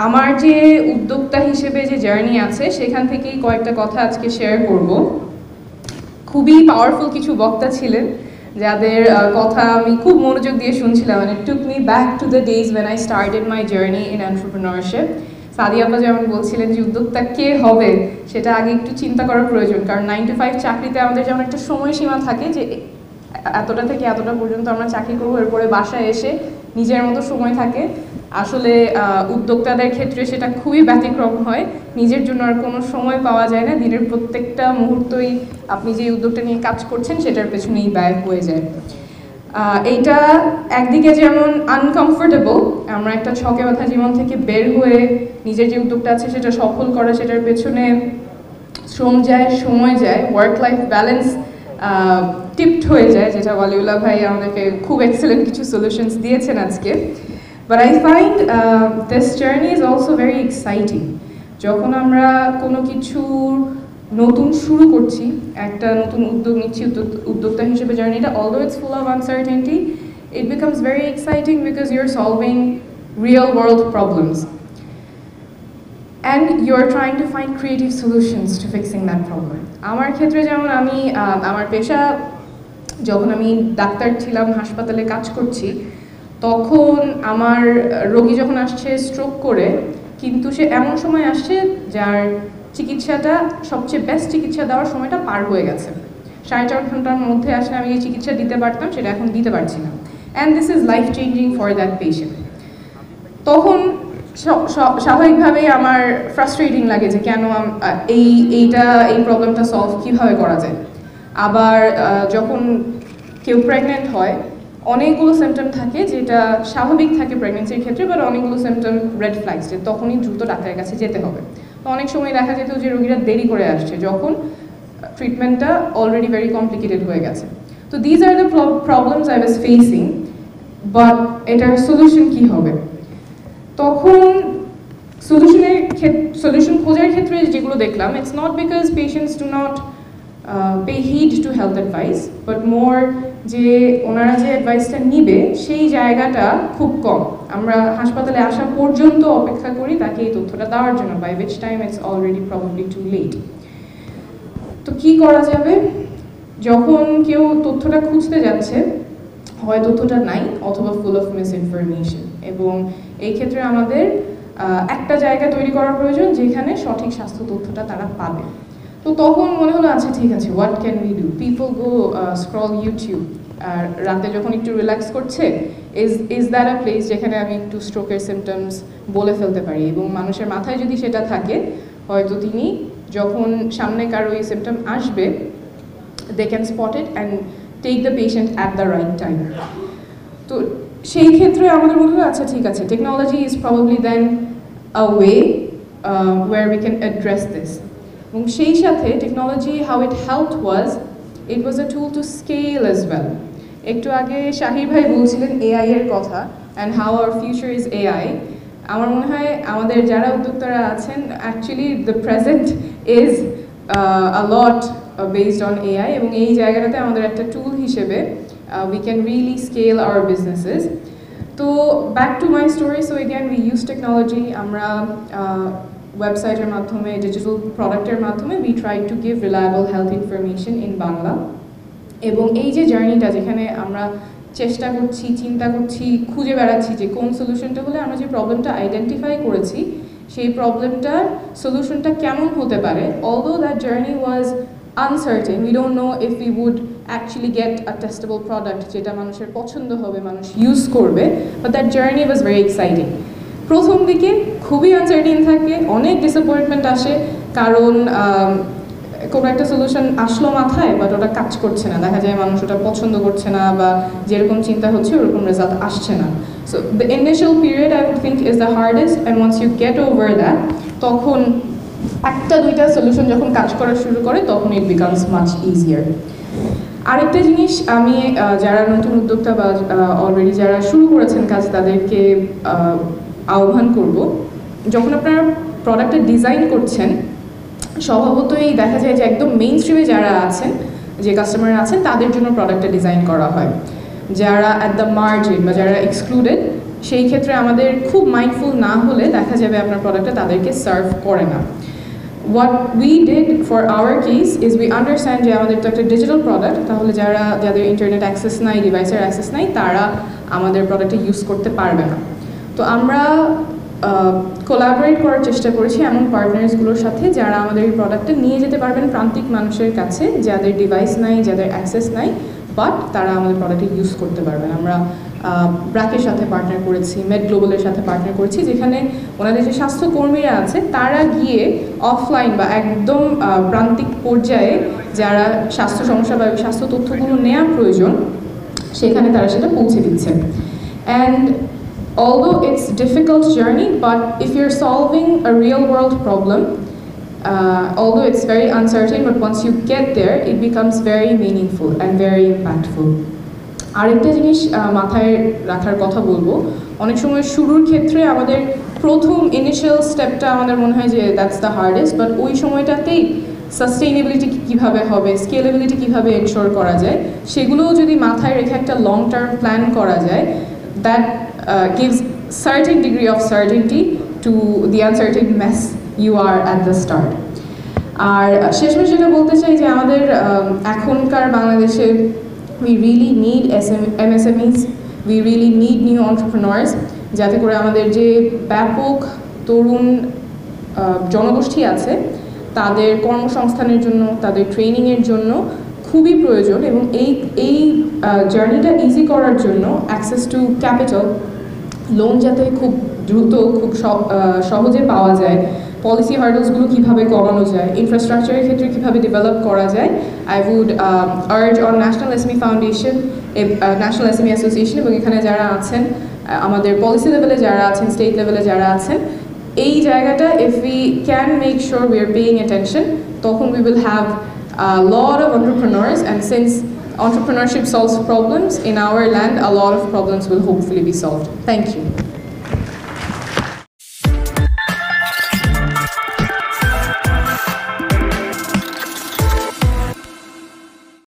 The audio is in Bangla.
আমার যে উদ্যোক্তা হিসেবে যে জার্নি আছে সেখান থেকেই কয়েকটা কথা আজকে শেয়ার করব। খুবই পাওয়ারফুল কিছু বক্তা ছিলেন যাদের কথা আমি খুব মনোযোগ দিয়ে শুনছিলাম, and it took me back to the days when I started my journey in entrepreneurship. Sadia আপা যেমন বলছিলেন যে উদ্যোক্তা কে হবে সেটা আগে একটু চিন্তা করার প্রয়োজন, কারণ 9 to 5 চাকরিতে আমাদের যেমন একটা সময়সীমা থাকে যে এতটা থেকে এতটা পর্যন্ত আমরা চাকরি করবো, এরপরে বাসায় এসে নিজের মতো সময় থাকে। আসলে উদ্যোক্তাদের ক্ষেত্রে সেটা খুবই ব্যতিক্রম হয়, নিজের জন্য আর কোনো সময় পাওয়া যায় না, দিনের প্রত্যেকটা মুহূর্তই আপনি যে উদ্যোগটা নিয়ে কাজ করছেন সেটার পেছনেই ব্যয় হয়ে যায়। এইটা একদিকে যেমন আনকমফোর্টেবল, আমরা একটা ছকে বাঁধা জীবন থেকে বের হয়ে নিজের যে উদ্যোগটা আছে সেটা সফল করা, সেটার পেছনে শ্রম যায়, সময় যায়, ওয়ার্ক লাইফ ব্যালেন্স টিপড হয়ে যায়, যেটা ওয়ালিউল্লাহ ভাই আমাদেরকে খুব এক্সেলেন্ট কিছু সলিউশনস দিয়েছেন আজকে। But I find this journey is also very exciting. যখন আমরা কোনো কিছু নতুন শুরু করছি, একটা নতুন উদ্যোগ নিচ্ছি উদ্যোক্তা হিসেবে জার্নিটা, although it's full of uncertainty, it becomes very exciting because you're solving real world problems. And you're trying to find creative solutions to fixing that problem. আমার ক্ষেত্রে যেমন আমি আমার পেশা, যখন আমি ডাক্তার ছিলাম, হাসপাতালে কাজ করছি, তখন আমার রোগী যখন আসছে স্ট্রোক করে, কিন্তু সে এমন সময় আসছে যার চিকিৎসাটা সবচেয়ে বেস্ট চিকিৎসা দেওয়ার সময়টা পার হয়ে গেছে। 4.5 ঘন্টার মধ্যে আসলে আমি যে চিকিৎসা দিতে পারতাম সেটা এখন দিতে পারছি না, and this is life changing for that patient. তখন স্বাভাবিকভাবেই আমার ফ্রাস্ট্রেটিং লাগে যে কেন এই প্রবলেমটা সলভ কীভাবে করা যায়। আবার যখন কেউ প্রেগনেন্ট হয়, অনেকগুলো সিমটম থাকে যেটা স্বাভাবিক থাকে প্রেগনেন্সির ক্ষেত্রে, বাট অনেকগুলো সিমটম রেড ফ্ল্যাগস, যে তখনই দ্রুত ডাক্তারের কাছে যেতে হবে। তো অনেক সময় দেখা যেত যে রোগীরা দেরি করে আসছে যখন ট্রিটমেন্টটা অলরেডি ভেরি কমপ্লিকেটেড হয়ে গেছে। তো this are the problems I was facing, but এটার সলিউশন কী হবে? তখন সলিউশন খোঁজার ক্ষেত্রে যেগুলো দেখলাম, it's not because patients do not pay heed to health advice, but more যে ওনারা যে অ্যাডভাইসটা নিবে সেই জায়গাটা খুব কম। আমরা হাসপাতালে আসা পর্যন্ত অপেক্ষা করি তাকে এই তথ্যটা দেওয়ার জন্য, by which time it's already probably too late. তো কী করা যাবে? যখন কেউ তথ্যটা খুঁজতে যাচ্ছে, হয় তথ্যটা নাই অথবা ফুল অফ মিস ইনফরমেশন, এবং এই ক্ষেত্রে আমাদের একটা জায়গা তৈরি করার প্রয়োজন যেখানে সঠিক স্বাস্থ্য তথ্যটা তারা পাবে। তো তখন মনে হলো আচ্ছা ঠিক আছে, what can we do? People go scroll YouTube, আর রাতে যখন একটু রিল্যাক্স করছে, ইজ দ্যাট আ প্লেস যেখানে আমি একটু স্ট্রোকের সিমটমস বলে ফেলতে পারি, এবং মানুষের মাথায় যদি সেটা থাকে, হয়তো তিনি যখন সামনে কারো এই সিমটম আসবে, they can spot it and take the patient at the right time. তো সেই ক্ষেত্রে আমাদের মনে হলো আচ্ছা ঠিক আছে, technology is probably then a way where we can address this. এবং সেই সাথে technology how it helped it was a tool to scale as well. একটু আগে শাহির ভাই বলছিলেন এআই এর কথা, and how our future is AI. আমার মনে হয় আমাদের যারা উদ্যোক্তারা আছেন, actually the present is a lot based on AI, এবং এই জায়গাটাতে আমাদের একটা টুল হিসেবে we can really scale our businesses. তো back to my story, so again we use technology, আমরা ওয়েবসাইটের মাধ্যমে, ডিজিটাল প্রোডাক্টের মাধ্যমে we try to give reliable health information in Bangla. এবং এই যে জার্নিটা, যেখানে আমরা চেষ্টা করছি, চিন্তা করছি, খুঁজে বেড়াচ্ছি যে কোন সলিউশনটা হলে আমরা যে প্রবলেমটা আইডেন্টিফাই করেছি সেই প্রবলেমটার সলিউশনটা কেমন হতে পারে, although that journey was uncertain, we don't know if we would actually get a testable product যেটা মানুষের পছন্দ হবে, মানুষ ইউজ করবে, but that journey was very exciting. প্রথম দিকে খুবই আনসার্টেন থাকে, অনেক ডিসঅ্যাপয়েন্টমেন্ট আসে, কারণ কোনো একটা সলিউশন আসলো মাথায়, বাট ওটা কাজ করছে না, দেখা যায় মানুষ ওটা পছন্দ করছে না, বা যেরকম চিন্তা হচ্ছে ওরকম রেজাল্ট আসছে না। So the initial period I would think is the hardest, and once you get over that, তখন একটা দুইটা সলিউশন যখন কাজ করা শুরু করে তখন ইট বিকামস মাচ ইজিয়ার। আরেকটা জিনিস আমি যারা নতুন উদ্যোক্তা বা অলরেডি যারা শুরু করেছেন কাজ, তাদেরকে আহ্বান করব, যখন আপনারা প্রোডাক্টটা ডিজাইন করছেন, স্বভাবতই দেখা যায় যে একদম মেইন স্ট্রিমে যারা আছেন, যে কাস্টমার আছেন, তাদের জন্য প্রোডাক্টটা ডিজাইন করা হয়। যারা অ্যাট দ্য মার্জিন বা যারা এক্সক্লুডেড, সেই ক্ষেত্রে আমাদের খুব মাইন্ডফুল না হলে দেখা যাবে আপনার প্রোডাক্টটা তাদেরকে সার্ভ করে না। What we did for our case is we understand যে আমাদের তো একটা ডিজিটাল প্রোডাক্ট, তাহলে যাদের ইন্টারনেট অ্যাক্সেস নাই, ডিভাইসের অ্যাক্সেস নাই, তারা আমাদের প্রোডাক্টে ইউজ করতে পারবে না। তো আমরা কোলাবোরেট করার চেষ্টা করেছি এমন পার্টনার্সগুলোর সাথে যারা আমাদের এই প্রোডাক্টটা নিয়ে যেতে পারবেন প্রান্তিক মানুষের কাছে, যাদের ডিভাইস নাই, যাদের অ্যাক্সেস নাই, বাট তারা আমাদের প্রোডাক্টে ইউজ করতে পারবেন। আমরা ব্র্যাকের সাথে পার্টনার করেছি, মেড গ্লোবালের সাথে পার্টনার করেছি, যেখানে ওনাদের যে স্বাস্থ্যকর্মীরা আছে তারা গিয়ে অফলাইন বা একদম প্রান্তিক পর্যায়ে যারা স্বাস্থ্য সমস্যা বা স্বাস্থ্য তথ্যগুলো নেওয়া প্রয়োজন সেখানে তারা সেটা পৌঁছে দিচ্ছেন। And although it's difficult journey, but if you're solving a real world problem, although it's very uncertain, but once you get there, it becomes very meaningful and very impactful. আরেকটা জিনিস মাথায় রাখার কথা বলবো, অনেক সময় শুরুর ক্ষেত্রে আমাদের প্রথম ইনিশিয়াল স্টেপটা আমাদের মনে হয় যে দ্যাটস দ্য হার্ডেস্ট, বাট ওই সময়টাতেই সাস্টেইনেবিলিটি কীভাবে হবে, স্কেলেবিলিটি কীভাবে এনশোর করা যায়, সেগুলোও যদি মাথায় রেখে একটা লং টার্ম প্ল্যান করা যায়, that gives certain degree of certainty to the uncertain mess you are at the start. আর শেষমেশ যেটা বলতে চাই যে আমাদের এখনকার বাংলাদেশে we really need MSMEs, we really need new entrepreneurs, যাতে করে আমাদের যে ব্যাপক তরুণ জনগোষ্ঠী আছে তাদের কর্মসংস্থানের জন্য, তাদের ট্রেনিংয়ের জন্য খুবই প্রয়োজন, এবং এই জার্নিটা ইজি করার জন্য অ্যাক্সেস টু ক্যাপিটাল, লোন যাতে খুব দ্রুত, খুব সহজে পাওয়া যায়, পলিসি হার্ডলসগুলো কীভাবে কমানো যায়, ইনফ্রাস্ট্রাকচারের ক্ষেত্রে কীভাবে ডেভেলপ করা যায়, I would urge on national SME foundation, national SME association, এবং এখানে যারা আছেন আমাদের পলিসি লেভেলে যারা আছেন, স্টেট লেভেলে যারা আছেন, এই জায়গাটা if we can make sure we are paying attention, তখন we will have a lot of entrepreneurs, and since entrepreneurship solves problems in our land, a lot of problems will hopefully be solved. Thank you.